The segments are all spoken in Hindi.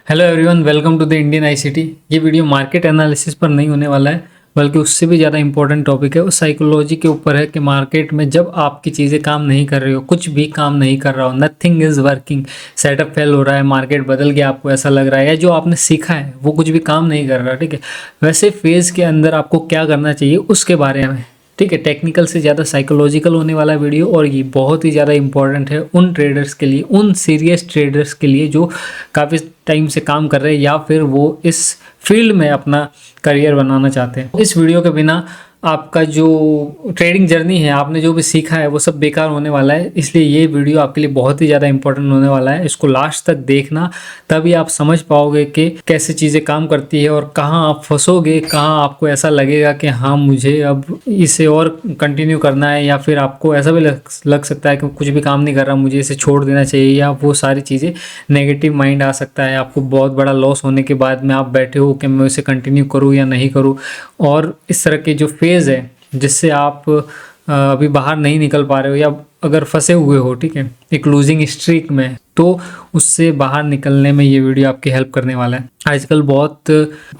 Hello everyone, welcome to the Indian ICT. ये वीडियो मार्केट एनालिसिस पर नहीं होने वाला है, बल्कि उससे भी ज़्यादा इंपॉर्टेंट टॉपिक है। वो साइकोलॉजी के ऊपर है कि मार्केट में जब आपकी चीज़ें काम नहीं कर रही हो, कुछ भी काम नहीं कर रहा हो, nothing is working, setup fail हो रहा है, मार्केट बदल गया, आपको ऐसा लग रहा है, या जो आपने सीखा है वो कुछ भी काम नहीं कर रहा, ठीक है। वैसे फेज़ के अंदर आपको क्या करना चाहिए उसके बारे में, ठीक है। टेक्निकल से ज़्यादा साइकोलॉजिकल होने वाला वीडियो, और ये बहुत ही ज़्यादा इंपॉर्टेंट है उन ट्रेडर्स के लिए, उन सीरियस ट्रेडर्स के लिए जो काफ़ी टाइम से काम कर रहे हैं या फिर वो इस फील्ड में अपना करियर बनाना चाहते हैं। इस वीडियो के बिना आपका जो ट्रेडिंग जर्नी है, आपने जो भी सीखा है वो सब बेकार होने वाला है। इसलिए ये वीडियो आपके लिए बहुत ही ज़्यादा इंपॉर्टेंट होने वाला है। इसको लास्ट तक देखना, तभी आप समझ पाओगे कि कैसे चीज़ें काम करती है और कहाँ आप फंसोगे, कहाँ आपको ऐसा लगेगा कि हाँ मुझे अब इसे और कंटिन्यू करना है, या फिर आपको ऐसा भी लग सकता है कि कुछ भी काम नहीं कर रहा, मुझे इसे छोड़ देना चाहिए, या वो सारी चीज़ें नेगेटिव माइंड आ सकता है। आपको बहुत बड़ा लॉस होने के बाद में आप बैठे हो कि मैं इसे कंटिन्यू करूँ या नहीं करूँ। और इस तरह के जो फेज़ है जिससे आप अभी बाहर नहीं निकल पा रहे हो, या अगर फंसे हुए हो, ठीक है, एक लूजिंग स्ट्रीक में, तो उससे बाहर निकलने में ये वीडियो आपकी हेल्प करने वाला है। आजकल बहुत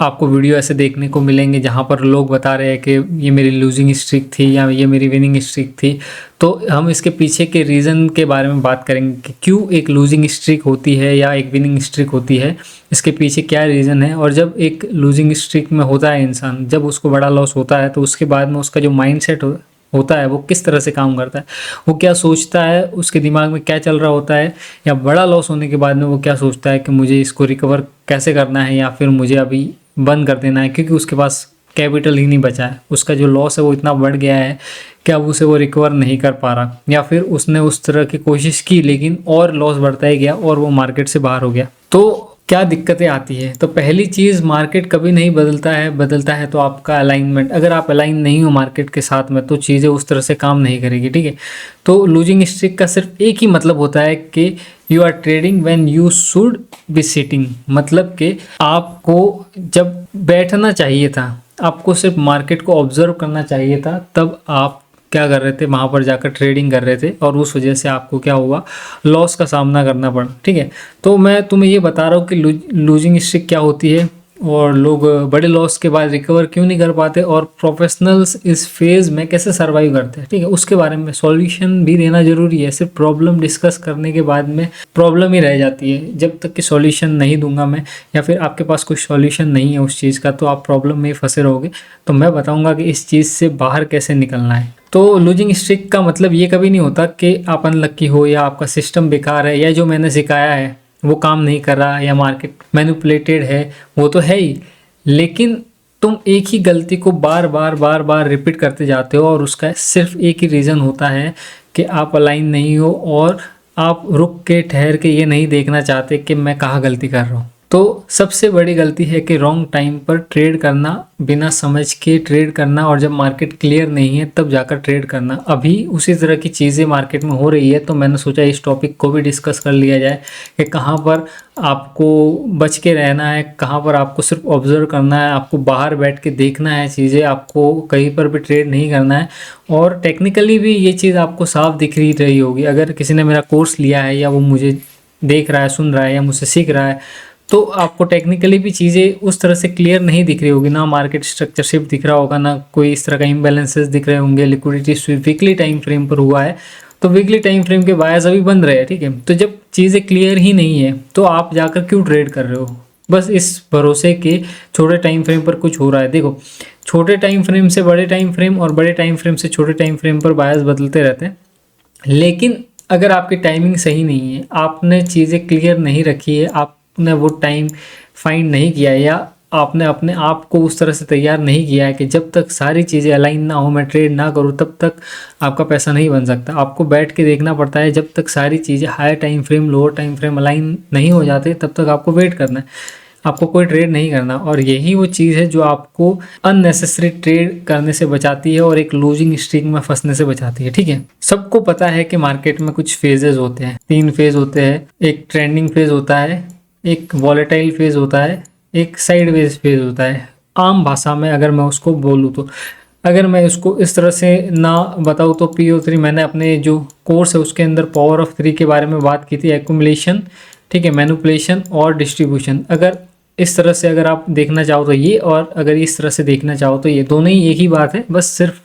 आपको वीडियो ऐसे देखने को मिलेंगे जहाँ पर लोग बता रहे हैं कि ये मेरी लूजिंग स्ट्रीक थी या ये मेरी विनिंग स्ट्रीक थी। तो हम इसके पीछे के रीज़न के बारे में बात करेंगे कि क्यों एक लूजिंग स्ट्रीक होती है या एक विनिंग स्ट्रीक होती है, इसके पीछे क्या रीज़न है। और जब एक लूजिंग स्ट्रीक में होता है इंसान, जब उसको बड़ा लॉस होता है, तो उसके बाद में उसका जो माइंड सेट होता है वो किस तरह से काम करता है, वो क्या सोचता है, उसके दिमाग में क्या चल रहा होता है, या बड़ा लॉस होने के बाद में वो क्या सोचता है कि मुझे इसको रिकवर कैसे करना है, या फिर मुझे अभी बंद कर देना है, क्योंकि उसके पास कैपिटल ही नहीं बचा है। उसका जो लॉस है वो इतना बढ़ गया है कि अब उसे वो रिकवर नहीं कर पा रहा, या फिर उसने उस तरह की कोशिश की लेकिन और लॉस बढ़ता ही गया और वो मार्केट से बाहर हो गया। तो क्या दिक्कतें आती है? तो पहली चीज़, मार्केट कभी नहीं बदलता है तो आपका अलाइनमेंट। अगर आप अलाइन नहीं हो मार्केट के साथ में तो चीज़ें उस तरह से काम नहीं करेगी, ठीक है। तो लूजिंग स्ट्रीक का सिर्फ एक ही मतलब होता है कि you are trading when you should be sitting. मतलब कि आपको जब बैठना चाहिए था, आपको सिर्फ मार्केट को ऑब्जर्व करना चाहिए था, तब आप क्या कर रहे थे, वहाँ पर जाकर ट्रेडिंग कर रहे थे, और उस वजह से आपको क्या हुआ, लॉस का सामना करना पड़ा, ठीक है। तो मैं तुम्हें ये बता रहा हूँ कि लूजिंग स्ट्रीक क्या होती है, और लोग बड़े लॉस के बाद रिकवर क्यों नहीं कर पाते, और प्रोफेशनल्स इस फेज़ में कैसे सर्वाइव करते हैं, ठीक है। उसके बारे में सॉल्यूशन भी देना जरूरी है। सिर्फ प्रॉब्लम डिस्कस करने के बाद में प्रॉब्लम ही रह जाती है। जब तक कि सॉल्यूशन नहीं दूंगा मैं, या फिर आपके पास कोई सॉल्यूशन नहीं है उस चीज़ का, तो आप प्रॉब्लम में ही फंसे रहोगे। तो मैं बताऊंगा कि इस चीज़ से बाहर कैसे निकलना है। तो लूजिंग स्ट्रीक का मतलब ये कभी नहीं होता कि आप अनलक्की हो, या आपका सिस्टम बेकार है, या जो मैंने सिखाया है वो काम नहीं कर रहा, या मार्केट मैनिपुलेटेड है। वो तो है ही, लेकिन तुम एक ही गलती को बार बार रिपीट करते जाते हो, और उसका सिर्फ एक ही रीज़न होता है कि आप अलाइन नहीं हो, और आप रुक के ठहर के ये नहीं देखना चाहते कि मैं कहाँ गलती कर रहा हूँ। तो सबसे बड़ी गलती है कि रॉन्ग टाइम पर ट्रेड करना, बिना समझ के ट्रेड करना, और जब मार्केट क्लियर नहीं है तब जाकर ट्रेड करना। अभी उसी तरह की चीज़ें मार्केट में हो रही है, तो मैंने सोचा इस टॉपिक को भी डिस्कस कर लिया जाए कि कहाँ पर आपको बच के रहना है, कहाँ पर आपको सिर्फ ऑब्जर्व करना है, आपको बाहर बैठ के देखना है चीज़ें, आपको कहीं पर भी ट्रेड नहीं करना है। और टेक्निकली भी ये चीज़ आपको साफ दिख रही होगी। अगर किसी ने मेरा कोर्स लिया है, या वो मुझे देख रहा है, सुन रहा है, या मुझसे सीख रहा है, तो आपको टेक्निकली भी चीज़ें उस तरह से क्लियर नहीं दिख रही होगी। ना मार्केट स्ट्रक्चर शिफ्ट दिख रहा होगा, ना कोई इस तरह का इम्बैलेंसेस दिख रहे होंगे। Liquidity SVEEP weekly time frame पर हुआ है, तो वीकली टाइम फ्रेम के बायर्स अभी बंद रहे हैं, ठीक है। तो जब चीज़ें क्लियर ही नहीं है तो आप जाकर क्यों ट्रेड कर रहे हो? बस इस भरोसे के छोटे टाइम फ्रेम पर कुछ हो रहा है। देखो, छोटे टाइम फ्रेम से बड़े टाइम फ्रेम, और बड़े टाइम फ्रेम से छोटे टाइम फ्रेम पर बायर्स बदलते रहते हैं। लेकिन अगर आपकी टाइमिंग सही नहीं है, आपने चीज़ें क्लियर नहीं रखी है, आपने वो टाइम फाइंड नहीं किया है, या आपने अपने आप को उस तरह से तैयार नहीं किया है कि जब तक सारी चीज़ें अलाइन ना हो, मैं ट्रेड ना करूँ, तब तक आपका पैसा नहीं बन सकता। आपको बैठ के देखना पड़ता है, जब तक सारी चीज़ें higher time frame, lower time frame align नहीं हो जाते, तब तक आपको वेट करना है। आपको कोई ट्रेड नहीं करना, और यही वो चीज़ है जो आपको अननेसेसरी ट्रेड करने से बचाती है, और एक लूजिंग स्ट्रीक में फंसने से बचाती है, ठीक है। सबको पता है कि मार्केट में कुछ फेजेस होते हैं, 3 फेज होते हैं। एक ट्रेंडिंग फेज होता है, एक वॉलेटाइल फेज होता है, एक साइडवेज फेज होता है। आम भाषा में अगर मैं उसको बोलूँ तो, अगर मैं इसको इस तरह से ना बताऊँ तो PO3, मैंने अपने जो कोर्स है उसके अंदर पावर ऑफ 3 के बारे में बात की थी। एक्यूमुलेशन, ठीक है, मैनिपुलेशन और डिस्ट्रीब्यूशन। अगर इस तरह से अगर आप देखना चाहो तो ये, और अगर इस तरह से देखना चाहो तो ये, दोनों ही एक ही बात है, बस सिर्फ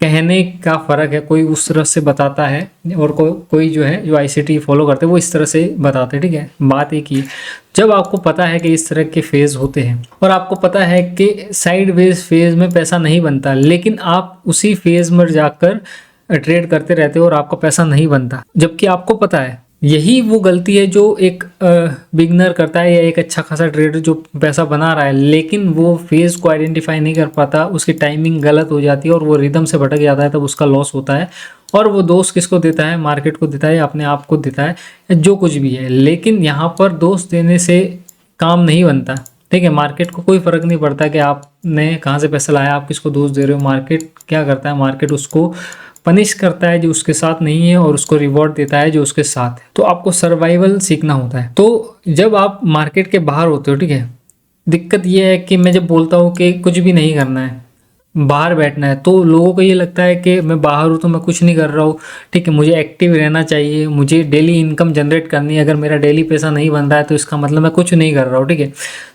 कहने का फ़र्क है। कोई उस तरह से बताता है और कोई जो है, जो आईसीटी फॉलो करते हैं वो इस तरह से बताते हैं, ठीक है, बात एक ही है। जब आपको पता है कि इस तरह के फेज़ होते हैं और आपको पता है कि साइडवेज फेज़ में पैसा नहीं बनता, लेकिन आप उसी फेज़ में जाकर ट्रेड करते रहते हो और आपका पैसा नहीं बनता, जबकि आपको पता है। यही वो गलती है जो एक बिगनर करता है या एक अच्छा खासा ट्रेडर जो पैसा बना रहा है, लेकिन वो फेज़ को आइडेंटिफाई नहीं कर पाता, उसकी टाइमिंग गलत हो जाती है और वो रिदम से भटक जाता है, तब उसका लॉस होता है। और वो दोष किसको देता है? मार्केट को देता है, अपने आप को देता है, जो कुछ भी है। लेकिन यहाँ पर दोष देने से काम नहीं बनता, ठीक है। मार्केट को कोई फ़र्क नहीं पड़ता कि आपने कहाँ से पैसा लाया, आप किसको दोष दे रहे हो। मार्केट क्या करता है? मार्केट उसको पनिश करता है जो उसके साथ नहीं है और उसको रिवॉर्ड देता है जो उसके साथ है। तो आपको सर्वाइवल सीखना होता है। तो जब आप मार्केट के बाहर होते हो, ठीक है, दिक्कत यह है कि मैं जब बोलता हूँ कि कुछ भी नहीं करना है, बाहर बैठना है, तो लोगों को ये लगता है कि मैं बाहर हूँ तो मैं कुछ नहीं कर रहा हूँ, ठीक है, मुझे एक्टिव रहना चाहिए, मुझे डेली इनकम जनरेट करनी है। अगर मेरा डेली पैसा नहीं बन रहा है तो इसका मतलब मैं कुछ नहीं कर रहा हूँ, ठीक है।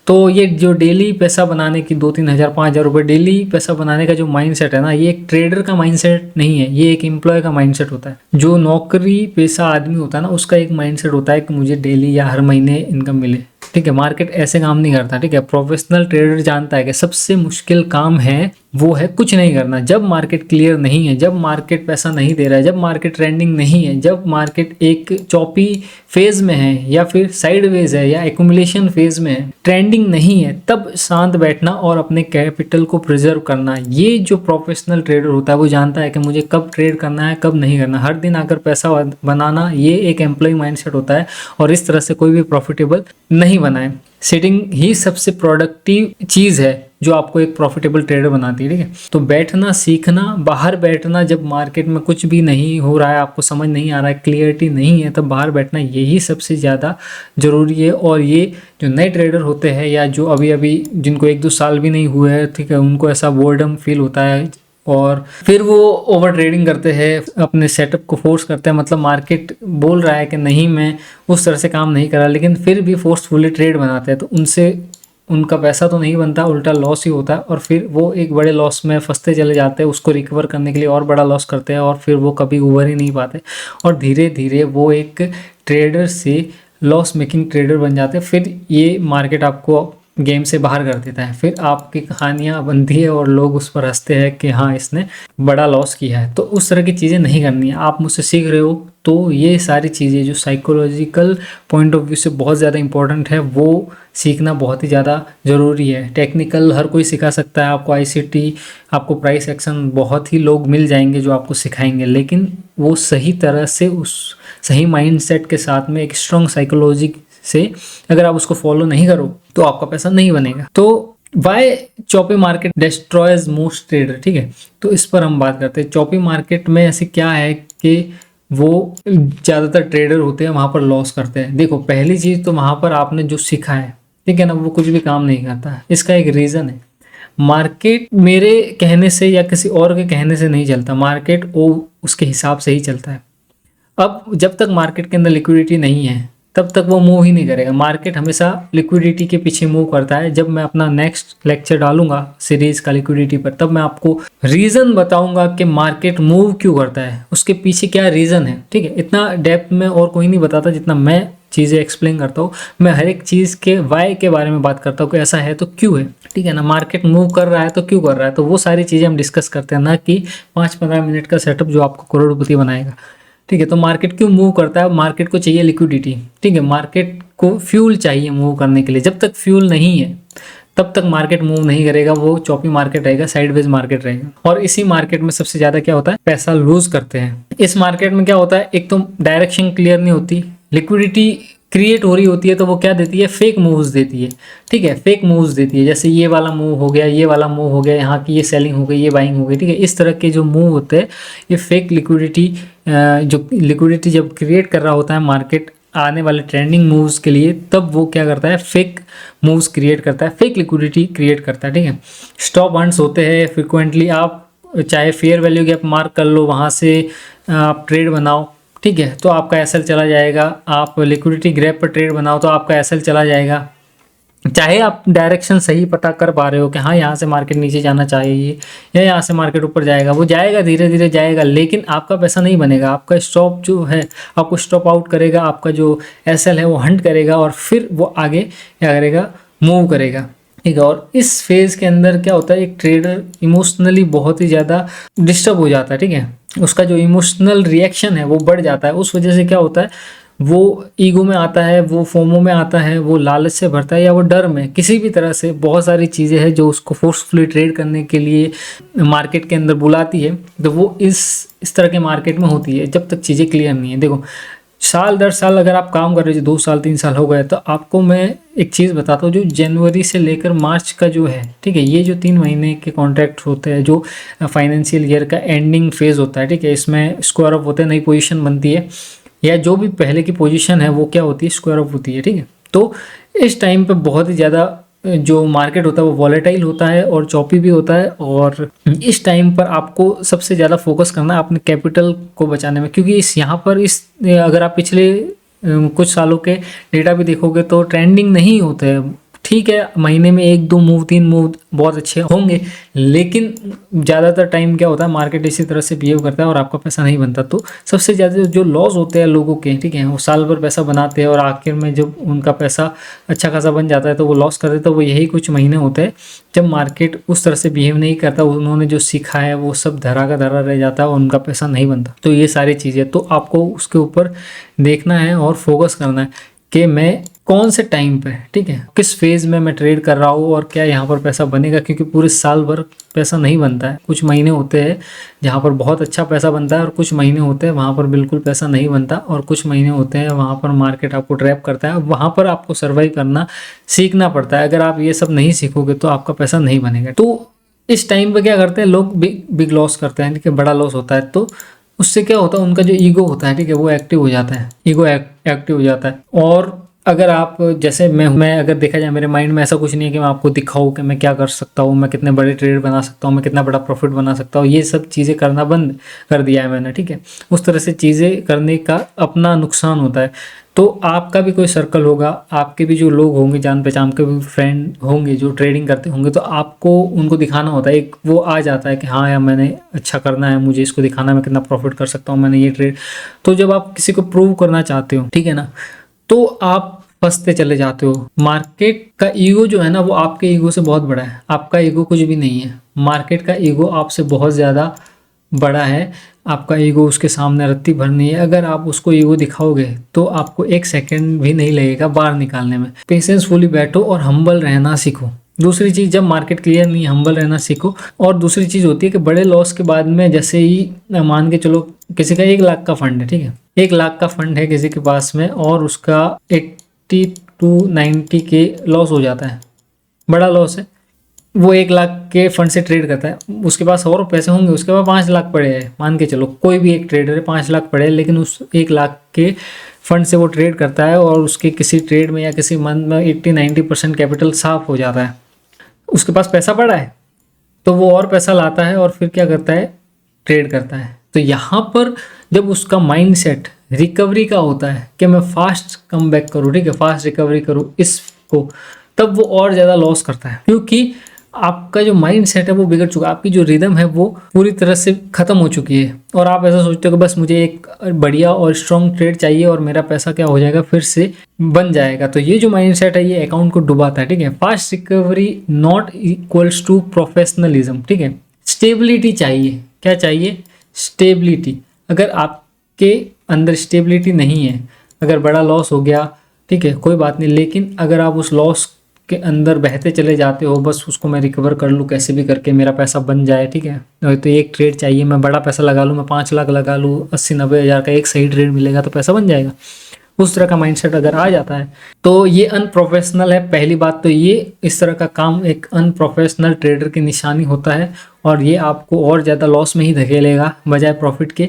तो ये जो डेली पैसा बनाने की 2-3 हज़ार 5,000 रुपये डेली पैसा बनाने का जो माइंडसेट है ना, ये एक ट्रेडर का माइंडसेट नहीं है, ये एक एम्प्लॉय का माइंडसेट होता है। जो नौकरी पेशा आदमी होता है ना, उसका एक माइंडसेट होता है कि मुझे डेली या हर महीने इनकम मिले, ठीक है। मार्केट ऐसे काम नहीं करता, ठीक है। प्रोफेशनल ट्रेडर जानता है कि सबसे मुश्किल काम है वो है कुछ नहीं करना। जब मार्केट क्लियर नहीं है, जब मार्केट पैसा नहीं दे रहा है, जब मार्केट ट्रेंडिंग नहीं है, जब मार्केट एक चॉपी फेज में है या फिर साइडवेज है या एक्यूमुलेशन फेज में है, ट्रेंडिंग नहीं है, तब शांत बैठना और अपने कैपिटल को प्रिजर्व करना। ये जो प्रोफेशनल ट्रेडर होता है वो जानता है कि मुझे कब ट्रेड करना है, कब नहीं करना। हर दिन आकर पैसा बनाना, ये एक एम्प्लॉय माइंडसेट होता है और इस तरह से कोई भी प्रॉफिटेबल नहीं बनाए। सेटिंग ही सबसे प्रोडक्टिव चीज़ है जो आपको एक प्रॉफिटेबल ट्रेडर बनाती है, ठीक है। तो बैठना सीखना, बाहर बैठना, जब मार्केट में कुछ भी नहीं हो रहा है, आपको समझ नहीं आ रहा है, क्लियरिटी नहीं है, तब बाहर बैठना, यही सबसे ज़्यादा ज़रूरी है। और ये जो नए ट्रेडर होते हैं या जो अभी अभी जिनको 1-2 साल भी नहीं हुए हैं, ठीक है, उनको ऐसा बोर्डम फील होता है और फिर वो ओवर ट्रेडिंग करते हैं, अपने सेटअप को फोर्स करते हैं। मतलब मार्केट बोल रहा है कि नहीं मैं उस तरह से काम नहीं कर रहा, लेकिन फिर भी फोर्सफुली ट्रेड बनाते हैं, तो उनसे उनका पैसा तो नहीं बनता, उल्टा लॉस ही होता है। और फिर वो एक बड़े लॉस में फंसते चले जाते हैं, उसको रिकवर करने के लिए और बड़ा लॉस करते हैं और फिर वो कभी उभर ही नहीं पाते और धीरे धीरे वो एक ट्रेडर से लॉस मेकिंग ट्रेडर बन जाते हैं। फिर ये मार्केट आपको गेम से बाहर कर देता है, फिर आपकी कहानियाँ बनती है और लोग उस पर हंसते हैं कि हाँ इसने बड़ा लॉस किया है। तो उस तरह की चीज़ें नहीं करनी है। आप मुझसे सीख रहे हो तो ये सारी चीज़ें जो साइकोलॉजिकल पॉइंट ऑफ व्यू से बहुत ज़्यादा इंपॉर्टेंट है, वो सीखना बहुत ही ज़्यादा ज़रूरी है। टेक्निकल हर कोई सिखा सकता है आपको, आईसीटी, आपको प्राइस एक्शन, बहुत ही लोग मिल जाएंगे जो आपको सिखाएंगे, लेकिन वो सही तरह से उस सही माइंडसेट के साथ में एक स्ट्रॉन्ग साइकोलॉजी से अगर आप उसको फॉलो नहीं करो तो आपका पैसा नहीं बनेगा। तो why choppy market destroys most trader, ठीक है, तो इस पर हम बात करते हैं। चॉपी मार्केट में ऐसे क्या है कि वो ज़्यादातर ट्रेडर होते हैं वहाँ पर लॉस करते हैं। देखो पहली चीज़ तो वहाँ पर आपने जो सीखा है, ठीक है ना, वो कुछ भी काम नहीं करता है। इसका एक रीज़न है, मार्केट मेरे कहने से या किसी और के कहने से नहीं चलता, मार्केट वो उसके हिसाब से ही चलता है। अब जब तक मार्केट के अंदर लिक्विडिटी नहीं है तब तक वो मूव ही नहीं करेगा। मार्केट हमेशा लिक्विडिटी के पीछे मूव करता है। जब मैं अपना नेक्स्ट लेक्चर डालूंगा सीरीज का लिक्विडिटी पर, तब मैं आपको रीज़न बताऊंगा कि मार्केट मूव क्यों करता है, उसके पीछे क्या रीज़न है, ठीक है। इतना डेप्थ में और कोई नहीं बताता जितना मैं चीज़ें एक्सप्लेन करता हूँ। मैं हर एक चीज़ के वाई के बारे में बात करता हूँ कि ऐसा है तो क्यों है, ठीक है ना। मार्केट मूव कर रहा है तो क्यों कर रहा है, तो वो सारी चीज़ें हम डिस्कस करते हैं, ना कि 5-15 मिनट का सेटअप जो आपको करोड़पति बनाएगा, ठीक है। तो मार्केट क्यों मूव करता है? मार्केट को चाहिए लिक्विडिटी, ठीक है। मार्केट को फ्यूल चाहिए मूव करने के लिए। जब तक फ्यूल नहीं है तब तक मार्केट मूव नहीं करेगा, वो चॉपी मार्केट रहेगा, साइडवेज मार्केट रहेगा। और इसी मार्केट में सबसे ज़्यादा क्या होता है, पैसा लूज करते हैं। इस मार्केट में क्या होता है, एक तो डायरेक्शन क्लियर नहीं होती, लिक्विडिटी क्रिएट हो रही होती है तो वो क्या देती है, फेक मूव्स देती है, ठीक है, फेक मूव्स देती है। जैसे ये वाला मूव हो गया, ये वाला मूव हो गया, यहाँ की ये सेलिंग हो गई, ये बाइंग हो गई, ठीक है। इस तरह के जो मूव होते हैं ये फेक लिक्विडिटी, जो लिक्विडिटी जब क्रिएट कर रहा होता है मार्केट आने वाले ट्रेंडिंग मूव्स के लिए, तब वो क्या करता है, फेक मूव्स क्रिएट करता है, फेक लिक्विडिटी क्रिएट करता है, ठीक है। स्टॉप अर्न्स होते हैं फ्रिक्वेंटली, आप चाहे फेयर वैल्यू गैप मार्क कर लो, वहाँ से आप ट्रेड बनाओ, ठीक है, तो आपका एसएल चला जाएगा। आप लिक्विडिटी ग्रैब पर ट्रेड बनाओ तो आपका एसएल चला जाएगा। चाहे आप डायरेक्शन सही पता कर पा रहे हो कि हाँ यहाँ से मार्केट नीचे जाना चाहिए या यहाँ से मार्केट ऊपर जाएगा, वो जाएगा, धीरे धीरे जाएगा, लेकिन आपका पैसा नहीं बनेगा। आपका स्टॉप जो है आपको स्टॉप आउट करेगा, आपका जो एसएल है वो हंट करेगा और फिर वो आगे क्या करेगा, मूव करेगा। ठीक है, और इस फेज़ के अंदर क्या होता है, एक ट्रेडर इमोशनली बहुत ही ज़्यादा डिस्टर्ब हो जाता है। ठीक है, उसका जो इमोशनल रिएक्शन है वो बढ़ जाता है। उस वजह से क्या होता है, वो ईगो में आता है, वो फोमो में आता है, वो लालच से भरता है या वो डर में, किसी भी तरह से बहुत सारी चीज़ें हैं जो उसको फोर्सफुली ट्रेड करने के लिए मार्केट के अंदर बुलाती है। तो वो इस तरह के मार्केट में होती है जब तक चीज़ें क्लियर नहीं है। देखो, साल दर साल अगर आप काम कर रहे हो, 2 साल 3 साल हो गए, तो आपको मैं एक चीज़ बताता हूँ, जो जनवरी से लेकर मार्च का जो है, ठीक है, ये जो 3 महीने के कॉन्ट्रैक्ट होते हैं, जो फाइनेंशियल ईयर का एंडिंग फेज़ होता है, ठीक है, इसमें स्क्वायर अप होते हैं, नई पोजीशन बनती है, या जो भी पहले की पोजीशन है वो क्या होती है, स्क्वायर अप होती है। ठीक है, तो इस टाइम पे बहुत ही ज़्यादा जो मार्केट होता है वो वॉलेटाइल होता है और चॉपी भी होता है, और इस टाइम पर आपको सबसे ज़्यादा फोकस करना है अपने कैपिटल को बचाने में, क्योंकि यहाँ पर अगर आप पिछले कुछ सालों के डेटा भी देखोगे तो ट्रेंडिंग नहीं होते हैं। ठीक है, महीने में 1-2 मूव 3 मूव बहुत अच्छे होंगे, लेकिन ज़्यादातर टाइम क्या होता है, मार्केट इसी तरह से बिहेव करता है और आपका पैसा नहीं बनता। तो सबसे ज़्यादा जो लॉस होते हैं लोगों के, ठीक है, वो साल भर पैसा बनाते हैं और आखिर में जब उनका पैसा अच्छा खासा बन जाता है तो वो लॉस कर देते हैं। वो यही कुछ महीने होते हैं जब मार्केट उस तरह से बिहेव नहीं करता, उन्होंने जो सीखा है वो सब धरा का धरा रह जाता है और उनका पैसा नहीं बनता। तो ये सारी चीज़ें तो आपको उसके ऊपर देखना है और फोकस करना है कि मैं कौन से टाइम पे, ठीक है, किस फेज़ में मैं ट्रेड कर रहा हूँ और क्या यहाँ पर पैसा बनेगा, क्योंकि पूरे साल भर पैसा नहीं बनता है। कुछ महीने होते हैं जहाँ पर बहुत अच्छा पैसा बनता है और कुछ महीने होते हैं वहाँ पर बिल्कुल पैसा नहीं बनता, और कुछ महीने होते हैं वहाँ पर मार्केट आपको ट्रैप करता है। वहाँ पर आपको सर्वाइव करना सीखना पड़ता है। अगर आप ये सब नहीं सीखोगे तो आपका पैसा नहीं बनेगा। तो इस टाइम पर क्या करते हैं लोग, बिग लॉस करते हैं, ठीक है, बड़ा लॉस होता है। तो उससे क्या होता है, उनका जो ईगो होता है, ठीक है, वो एक्टिव हो जाता है, ईगो एक्टिव हो जाता है। और अगर आप जैसे मैं अगर देखा जाए, मेरे माइंड में ऐसा कुछ नहीं है कि मैं आपको दिखाऊं कि मैं क्या कर सकता हूँ, मैं कितने बड़े ट्रेड बना सकता हूँ, मैं कितना बड़ा प्रॉफिट बना सकता हूँ, ये सब चीज़ें करना बंद कर दिया है मैंने। ठीक है, उस तरह से चीज़ें करने का अपना नुकसान होता है। तो आपका भी कोई सर्कल होगा, आपके भी जो लोग होंगे, जान पहचान के भी फ्रेंड होंगे जो ट्रेडिंग करते होंगे, तो आपको उनको दिखाना होता है। एक वो आ जाता है कि हाँ यार, मैंने अच्छा करना है, मुझे इसको दिखाना है, मैं कितना प्रॉफिट कर सकता हूँ, मैंने ये ट्रेड। तो जब आप किसी को प्रूव करना चाहते हो, ठीक है ना, तो आप फंसते चले जाते हो। मार्केट का ईगो जो है ना, वो आपके ईगो से बहुत बड़ा है। आपका ईगो कुछ भी नहीं है, मार्केट का ईगो आपसे बहुत ज़्यादा बड़ा है। आपका ईगो उसके सामने रत्ती भरनी है। अगर आप उसको ईगो दिखाओगे तो आपको 1 सेकंड भी नहीं लगेगा बाहर निकालने में। पेशेंसफुली बैठो और हम्बल रहना सीखो। दूसरी चीज़, जब मार्केट क्लियर नहीं, हम्बल रहना सीखो। और दूसरी चीज़ होती है कि बड़े लॉस के बाद में, जैसे ही मान के चलो किसी का 1 लाख का फंड है, ठीक है, 1 लाख का फंड है किसी के पास में, और उसका 80 to 90 के लॉस हो जाता है, बड़ा लॉस है। वो 1 लाख के फंड से ट्रेड करता है, उसके पास और पैसे होंगे, उसके पास 5 लाख पड़े हैं, मान के चलो कोई भी एक ट्रेडर है, 5 लाख पड़े हैं, लेकिन उस 1 लाख के फंड से वो ट्रेड करता है और उसके किसी ट्रेड में या किसी मंथ में 80-90% कैपिटल साफ हो जाता है। उसके पास पैसा पड़ा है तो वो और पैसा लाता है और फिर क्या करता है, ट्रेड करता है। तो यहाँ पर जब उसका माइंडसेट रिकवरी का होता है कि मैं फास्ट कम बैक करूँ, ठीक है, फास्ट रिकवरी करूँ इसको, तब वो और ज़्यादा लॉस करता है, क्योंकि आपका जो माइंड सेट है वो बिगड़ चुका है, आपकी जो रिदम है वो पूरी तरह से ख़त्म हो चुकी है। और आप ऐसा सोचते हो कि बस मुझे एक बढ़िया और स्ट्रॉन्ग ट्रेड चाहिए और मेरा पैसा क्या हो जाएगा, फिर से बन जाएगा। तो ये जो माइंड सेट है ये अकाउंट को डुबाता है, ठीक है। Fast recovery not equals to professionalism, ठीक है। स्टेबिलिटी चाहिए, क्या चाहिए, स्टेबिलिटी। अगर आपके अंदर स्टेबिलिटी नहीं है, अगर बड़ा लॉस हो गया, ठीक है, कोई बात नहीं, लेकिन अगर आप उस लॉस के अंदर बहते चले जाते हो, बस उसको मैं रिकवर कर लूँ कैसे भी करके, मेरा पैसा बन जाए, ठीक है, तो एक ट्रेड चाहिए, मैं बड़ा पैसा लगा लूँ, मैं 5 लाख लगा लूँ, 80-90 हज़ार का एक सही ट्रेड मिलेगा तो पैसा बन जाएगा, उस तरह का माइंडसेट अगर आ जाता है तो ये अनप्रोफेशनल है। पहली बात तो ये, इस तरह का काम एक अनप्रोफेशनल ट्रेडर की निशानी होता है और ये आपको और ज़्यादा लॉस में ही धकेलेगा बजाय प्रॉफिट के।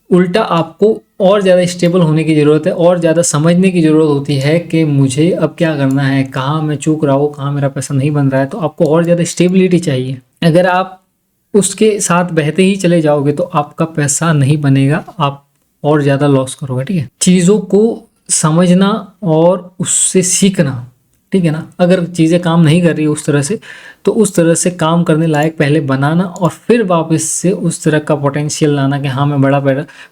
उल्टा आपको और ज़्यादा स्टेबल होने की ज़रूरत है और ज़्यादा समझने की ज़रूरत होती है कि मुझे अब क्या करना है, कहाँ मैं चूक रहा हूँ, कहाँ मेरा पैसा नहीं बन रहा है। तो आपको और ज़्यादा स्टेबिलिटी चाहिए। अगर आप उसके साथ बहते ही चले जाओगे तो आपका पैसा नहीं बनेगा, आप और ज़्यादा लॉस करोगे। ठीक है, चीज़ों को समझना और उससे सीखना, ठीक है ना। अगर चीज़ें काम नहीं कर रही उस तरह से, तो उस तरह से काम करने लायक पहले बनाना और फिर वापस से उस तरह का पोटेंशियल लाना कि हाँ मैं बड़ा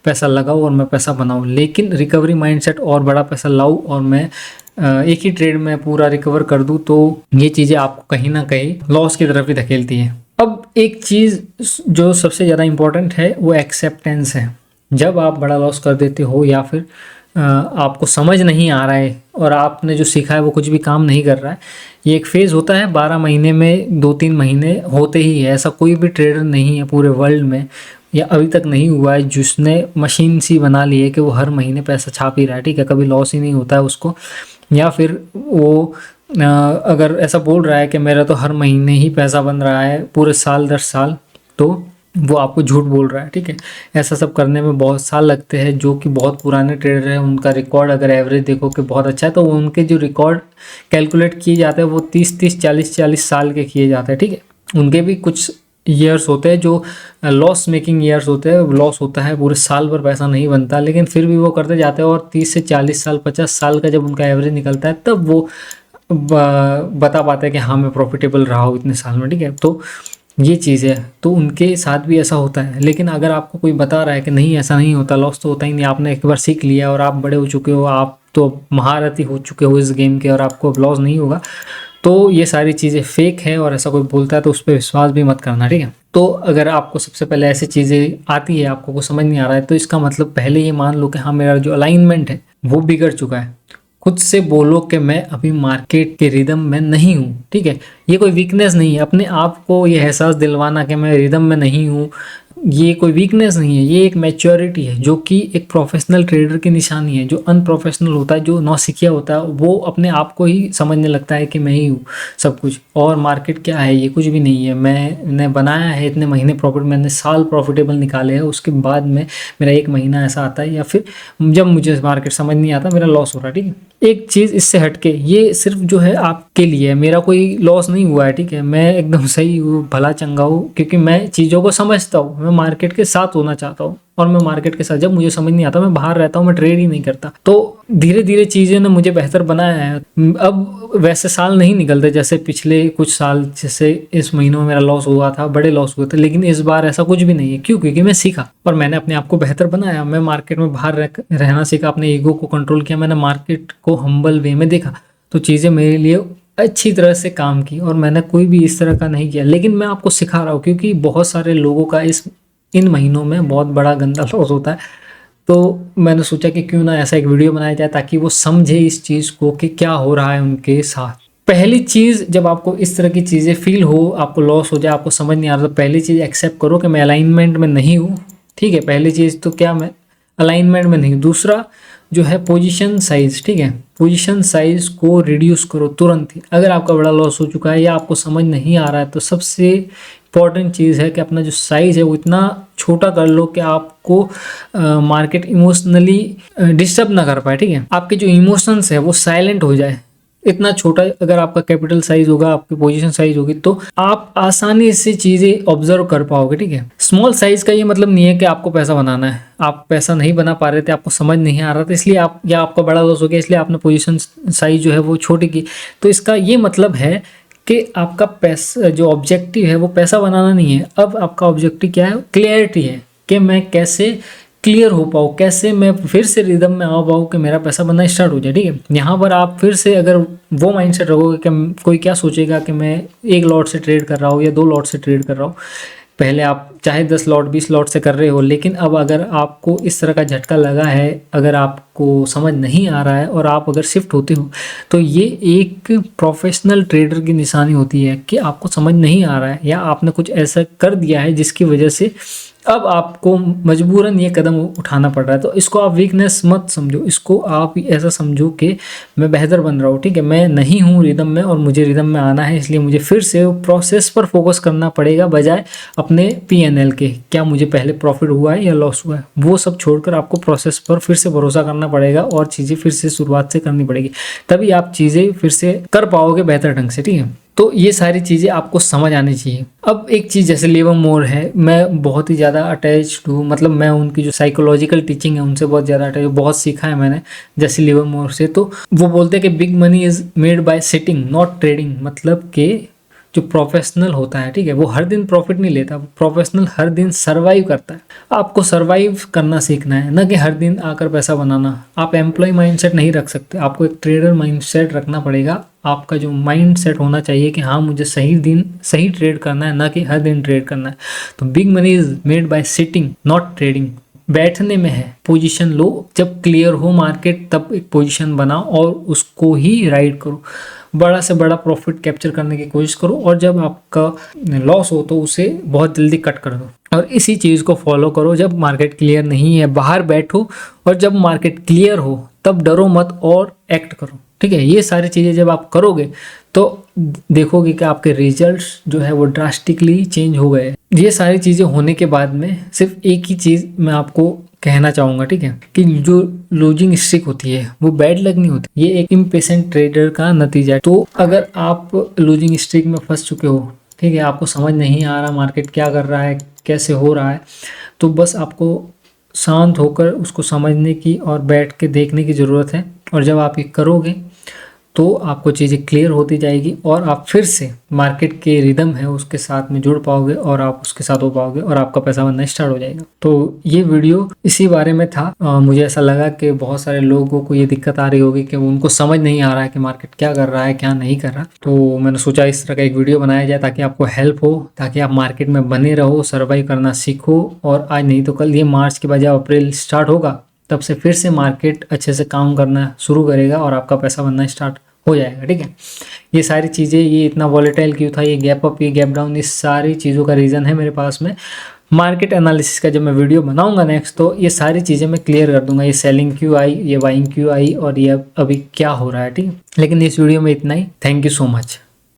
पैसा लगाऊँ और मैं पैसा बनाऊँ। लेकिन रिकवरी माइंडसेट और बड़ा पैसा लाऊँ और मैं एक ही ट्रेड में पूरा रिकवर कर दूँ, तो ये चीज़ें आपको कहीं ना कहीं लॉस की तरफ ही धकेलती है। अब एक चीज़ जो सबसे ज़्यादा इम्पोर्टेंट है वो एक्सेप्टेंस है। जब आप बड़ा लॉस कर देते हो या फिर आपको समझ नहीं आ रहा है और आपने जो सीखा है वो कुछ भी काम नहीं कर रहा है, ये एक फेज़ होता है 12 महीने में 2-3 महीने होते ही है। ऐसा कोई भी ट्रेडर नहीं है पूरे वर्ल्ड में या अभी तक नहीं हुआ है जिसने मशीन सी बना ली है कि वो हर महीने पैसा छाप ही रहा है। ठीक है, कभी लॉस ही नहीं होता है उसको, या फिर वो अगर ऐसा बोल रहा है कि मेरा तो हर महीने ही पैसा बन रहा है पूरे साल 10 साल, तो वो आपको झूठ बोल रहा है। ठीक है, ऐसा सब करने में बहुत साल लगते हैं। जो कि बहुत पुराने ट्रेडर हैं उनका रिकॉर्ड अगर एवरेज देखो कि बहुत अच्छा है, तो उनके जो रिकॉर्ड कैलकुलेट किए जाते हैं वो 30-30 40-40 साल के किए जाते हैं। ठीक है, उनके भी कुछ ईयर्स होते हैं जो लॉस मेकिंग ईयर्स होते हैं, लॉस होता है, पूरे साल भर पैसा नहीं बनता, लेकिन फिर भी वो करते जाते हैं और 30 से 40 साल 50 साल का जब उनका एवरेज निकलता है तब वो बता पाते हैं कि हाँ मैं प्रॉफिटेबल रहा हूँ इतने साल में। ठीक है, तो ये चीज़ है, तो उनके साथ भी ऐसा होता है। लेकिन अगर आपको कोई बता रहा है कि नहीं ऐसा नहीं होता, लॉस तो होता ही नहीं, आपने एक बार सीख लिया और आप बड़े हो चुके हो, आप तो महारथी हो चुके हो इस गेम के और आपको अब लॉस नहीं होगा, तो ये सारी चीज़ें फेक है और ऐसा कोई बोलता है तो उस पर विश्वास भी मत करना। ठीक है, तो अगर आपको सबसे पहले ऐसी चीज़ें आती है, आपको कुछ समझ नहीं आ रहा है, तो इसका मतलब पहले ये मान लो कि हाँ मेरा जो अलाइनमेंट है वो बिगड़ चुका है। खुद से बोलो कि मैं अभी मार्केट के रिदम में नहीं हूँ। ठीक है, ये कोई वीकनेस नहीं है, अपने आप को ये एहसास दिलवाना कि मैं रिदम में नहीं हूँ, ये कोई वीकनेस नहीं है, ये एक मैच्योरिटी है जो कि एक प्रोफेशनल ट्रेडर की निशानी है। जो अनप्रोफेशनल होता है, जो नौसिखिया होता है, वो अपने आप को ही समझने लगता है कि मैं ही हूँ सब कुछ और मार्केट क्या है, ये कुछ भी नहीं है। मैंने बनाया है इतने महीने प्रॉफिट, मैंने साल प्रॉफिटेबल निकाले हैं, उसके बाद में मेरा एक महीना ऐसा आता है या फिर जब मुझे मार्केट समझ नहीं आता मेरा लॉस हो रहा है। ठीक है, एक चीज़ इससे हटके, ये सिर्फ जो है आपके लिए है, मेरा कोई लॉस नहीं हुआ है। ठीक है, मैं एकदम सही हूँ, भला चंगा हूँ, क्योंकि मैं चीज़ों को समझता हूँ, मैं मार्केट के साथ होना चाहता हूँ और मैं मार्केट के साथ, जब मुझे समझ नहीं आता मैं बाहर रहता हूँ, मैं ट्रेड ही नहीं करता। तो धीरे धीरे चीज़ें ने मुझे बेहतर बनाया है। अब वैसे साल नहीं निकलते जैसे पिछले कुछ साल, जैसे इस महीनों में मेरा लॉस हुआ था, बड़े लॉस हुए थे, लेकिन इस बार ऐसा कुछ भी नहीं है। क्यों? क्योंकि मैं सीखा और मैंने अपने आप को बेहतर बनाया। मैं मार्केट में बाहर रहना सीखा, अपने ईगो को कंट्रोल किया, मैंने मार्केट को हम्बल वे में देखा, तो चीज़ें मेरे लिए अच्छी तरह से काम की और मैंने कोई भी इस तरह का नहीं किया। लेकिन मैं आपको सिखा रहा हूँ क्योंकि बहुत सारे लोगों का इन महीनों में बहुत बड़ा गंदा लॉस होता है, तो मैंने सोचा कि क्यों ना ऐसा एक वीडियो बनाया जाए ताकि वो समझे इस चीज़ को कि क्या हो रहा है उनके साथ। पहली चीज़, जब आपको इस तरह की चीज़ें फील हो, आपको लॉस हो जाए, आपको समझ नहीं आ रहा, तो पहली चीज़ एक्सेप्ट करो कि मैं अलाइनमेंट में नहीं हूँ। ठीक है, पहली चीज़ तो क्या, मैं अलाइनमेंट में नहीं। दूसरा जो है पोजीशन साइज। ठीक है, पोजीशन साइज को रिड्यूस करो तुरंत ही। अगर आपका बड़ा लॉस हो चुका है या आपको समझ नहीं आ रहा है, तो सबसे इंपॉर्टेंट चीज़ है कि अपना जो साइज़ है वो इतना छोटा कर लो कि आपको मार्केट इमोशनली डिस्टर्ब ना कर पाए। ठीक है, आपके जो इमोशंस है वो साइलेंट हो जाए। इतना छोटा अगर आपका कैपिटल साइज होगा, आपकी पोजीशन साइज होगी, तो आप आसानी से चीज़ें ऑब्जर्व कर पाओगे। ठीक है, स्मॉल साइज का ये मतलब नहीं है कि आपको पैसा बनाना है, आप पैसा नहीं बना पा रहे थे, आपको समझ नहीं आ रहा था इसलिए आप, या आपका बड़ा लॉस हो गया इसलिए आपने पोजीशन साइज जो है वो छोटी की। तो इसका ये मतलब है कि आपका पैसा जो ऑब्जेक्टिव है वो पैसा बनाना नहीं है। अब आपका ऑब्जेक्टिव क्या है? क्लियरिटी है कि मैं कैसे क्लियर हो पाऊँ, कैसे मैं फिर से रिदम में आ पाऊँ कि मेरा पैसा बनना स्टार्ट हो जाए। ठीक है, यहाँ पर आप फिर से अगर वो माइंडसेट रखोगे कि कोई क्या सोचेगा कि मैं एक लॉट से ट्रेड कर रहा हूँ या 2 लॉट से ट्रेड कर रहा हूँ, पहले आप चाहे 10 लॉट 20 लॉट से कर रहे हो, लेकिन अब अगर आपको इस तरह का झटका लगा है, अगर आपको समझ नहीं आ रहा है और आप अगर शिफ्ट होते हो, तो ये एक प्रोफेशनल ट्रेडर की निशानी होती है कि आपको समझ नहीं आ रहा है या आपने कुछ ऐसा कर दिया है जिसकी वजह से अब आपको मजबूरन ये कदम उठाना पड़ रहा है। तो इसको आप वीकनेस मत समझो, इसको आप ऐसा समझो कि मैं बेहतर बन रहा हूँ। ठीक है, मैं नहीं हूँ रिदम में और मुझे रिदम में आना है, इसलिए मुझे फिर से प्रोसेस पर फोकस करना पड़ेगा बजाय अपने PNL के, क्या मुझे पहले प्रॉफिट हुआ है या लॉस हुआ है। वो सब छोड़कर आपको प्रोसेस पर फिर से भरोसा करना पड़ेगा और चीज़ें फिर से शुरुआत से करनी पड़ेगी, तभी आप चीज़ें फिर से कर पाओगे बेहतर ढंग से। ठीक है, तो ये सारी चीज़ें आपको समझ आनी चाहिए। अब एक चीज़ जैसे लिवरमोर है, मैं बहुत ही ज़्यादा अटैच हूँ, मतलब मैं उनकी जो साइकोलॉजिकल टीचिंग है उनसे बहुत ज़्यादा अटैच हूँ, बहुत सीखा है मैंने जैसे लिवरमोर से। तो वो बोलते हैं कि big money is made by sitting not trading, मतलब कि जो प्रोफेशनल होता है, ठीक है, वो हर दिन प्रॉफिट नहीं लेता, प्रोफेशनल हर दिन सर्वाइव करता है। आपको सर्वाइव करना सीखना है, ना कि हर दिन आकर पैसा बनाना। आप एम्प्लॉय माइंडसेट नहीं रख सकते, आपको एक ट्रेडर माइंडसेट रखना पड़ेगा। आपका जो माइंडसेट होना चाहिए कि हाँ मुझे सही दिन सही ट्रेड करना है, ना कि हर दिन ट्रेड करना है। तो big money is made by sitting not trading. बैठने में है, पोजीशन लो, जब क्लियर हो मार्केट तब एक पोजीशन बनाओ और उसको ही राइड करो, बड़ा से बड़ा प्रॉफिट कैप्चर करने की कोशिश करो, और जब आपका लॉस हो तो उसे बहुत जल्दी कट कर दो। और इसी चीज़ को फॉलो करो। जब मार्केट क्लियर नहीं है बाहर बैठो, और जब मार्केट क्लियर हो तब डरो मत और एक्ट करो, ठीक है। ये सारी चीज़ें जब आप करोगे तो देखोगे कि आपके रिजल्ट्स जो है वो ड्रास्टिकली चेंज हो गए। ये सारी चीज़ें होने के बाद में सिर्फ एक ही चीज़ मैं आपको कहना चाहूँगा, ठीक है, कि जो लूजिंग स्ट्रिक होती है वो बैड लक नहीं होती, ये एक इम्पेशेंट ट्रेडर का नतीजा है। तो अगर आप लूजिंग स्ट्रिक में फंस चुके हो, ठीक है, आपको समझ नहीं आ रहा मार्केट क्या कर रहा है, कैसे हो रहा है, तो बस आपको शांत होकर उसको समझने की और बैठ के देखने की ज़रूरत है। और जब आप ये करोगे तो आपको चीज़ें क्लियर होती जाएगी और आप फिर से मार्केट के रिदम है उसके साथ में जुड़ पाओगे और आप उसके साथ हो पाओगे और आपका पैसा बनना स्टार्ट हो जाएगा। तो ये वीडियो इसी बारे में था। मुझे ऐसा लगा कि बहुत सारे लोगों को ये दिक्कत आ रही होगी कि उनको समझ नहीं आ रहा है कि मार्केट क्या कर रहा है क्या नहीं कर रहा। तो मैंने सोचा इस तरह का एक वीडियो बनाया जाए ताकि आपको हेल्प हो, ताकि आप मार्केट में बने रहो, सर्वाइव करना सीखो। और आज नहीं तो कल, ये मार्च के बाद जब अप्रैल स्टार्ट होगा तब से फिर से मार्केट अच्छे से काम करना शुरू करेगा और आपका पैसा बनना स्टार्ट हो जाएगा, ठीक है। ये सारी चीज़ें, ये इतना वॉलेटाइल क्यों था, ये गैप अप, ये गैप डाउन, इस सारी चीज़ों का रीज़न है मेरे पास में। मार्केट एनालिसिस का जब मैं वीडियो बनाऊंगा नेक्स्ट, तो ये सारी चीज़ें मैं क्लियर कर दूंगा, ये सेलिंग क्यों आई, ये बाइंग क्यों आई और ये अभी क्या हो रहा है, ठीक है। लेकिन इस वीडियो में इतना ही। Thank you so much.